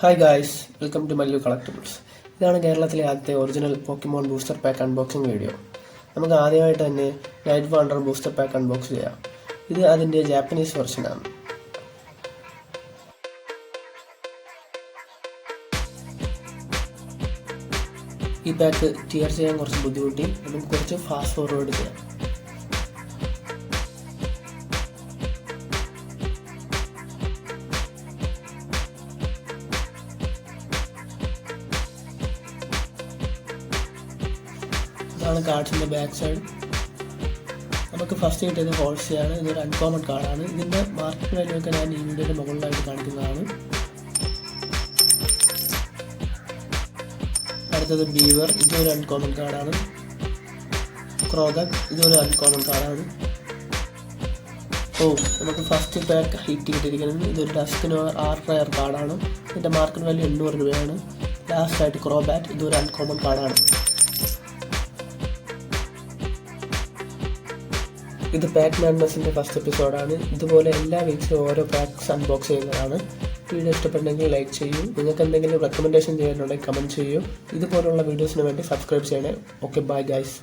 Hi guys, welcome to Mallu collectables. ഇതാണ് കേരളത്തിലെ ആദ്യത്തെ original Pokemon booster pack unboxing video. നമുക്ക് ആദ്യമായിട്ട് തന്നെ night wander booster pack unbox ചെയ്യാം. ഇത് അതിൻ്റെ ജാപ്പനീസ് വെർഷനാണ്. ഈ പാക്ക് ടിയർ ചെയ്യാൻ കുറച്ച് ബുദ്ധിമുട്ടി, നമുക്ക് കുറച്ച് ഫാസ്റ്റ് ഫോർവേഡ് ചെയ്യാം. ഇതാണ് കാർഡ്സിൻ്റെ ബാക്ക് സൈഡ്. നമുക്ക് ഫസ്റ്റ് കിട്ടിയത് ഹോൾസിയാണ്. ഇതൊരു അൺകോമൺ കാർഡാണ്. ഇതിൻ്റെ മാർക്കറ്റ് വാല്യൂ ഒക്കെ ഞാൻ ഈ വീഡിയോയുടെ മുകളിലായിട്ട് കാണിക്കുന്നതാണ്. അടുത്തത് ബീവർ, ഇതൊരു അൺകോമൺ കാർഡാണ്. ക്രോദക്, ഇതൊരു അൺകോമൺ കാർഡാണ്. നമുക്ക് ഫസ്റ്റ് പാക്ക് ഹിറ്റ് കിട്ടിയിരിക്കുന്നത് ഇതൊരു ഡസ്റ്റിനോ ആർട്ട് റയർ കാർഡാണ്. ഇതിൻ്റെ മാർക്കറ്റ് വാല്യൂ 800 രൂപയാണ്. ലാസ്റ്റായിട്ട് ക്രോബാറ്റ്, ഇതൊരു അൺകോമൺ കാർഡാണ്. ഇത് പാക്ക് മാഡ്നസിൻ്റെ ഫസ്റ്റ് എപ്പിസോഡാണ്. ഇതുപോലെ എല്ലാ വീക്സിലും ഓരോ പാക്സ് അൺബോക്സ് ചെയ്യുന്നതാണ്. വീഡിയോ ഇഷ്ടപ്പെട്ടെങ്കിൽ ലൈക്ക് ചെയ്യൂ. നിങ്ങൾക്ക് എന്തെങ്കിലും റെക്കമെൻഡേഷൻ ചെയ്യാനുണ്ടെങ്കിൽ കമൻറ്റ് ചെയ്യൂ. ഇതുപോലുള്ള വീഡിയോസിന് വേണ്ടി സബ്സ്ക്രൈബ് ചെയ്യണേ. Okay, bye guys.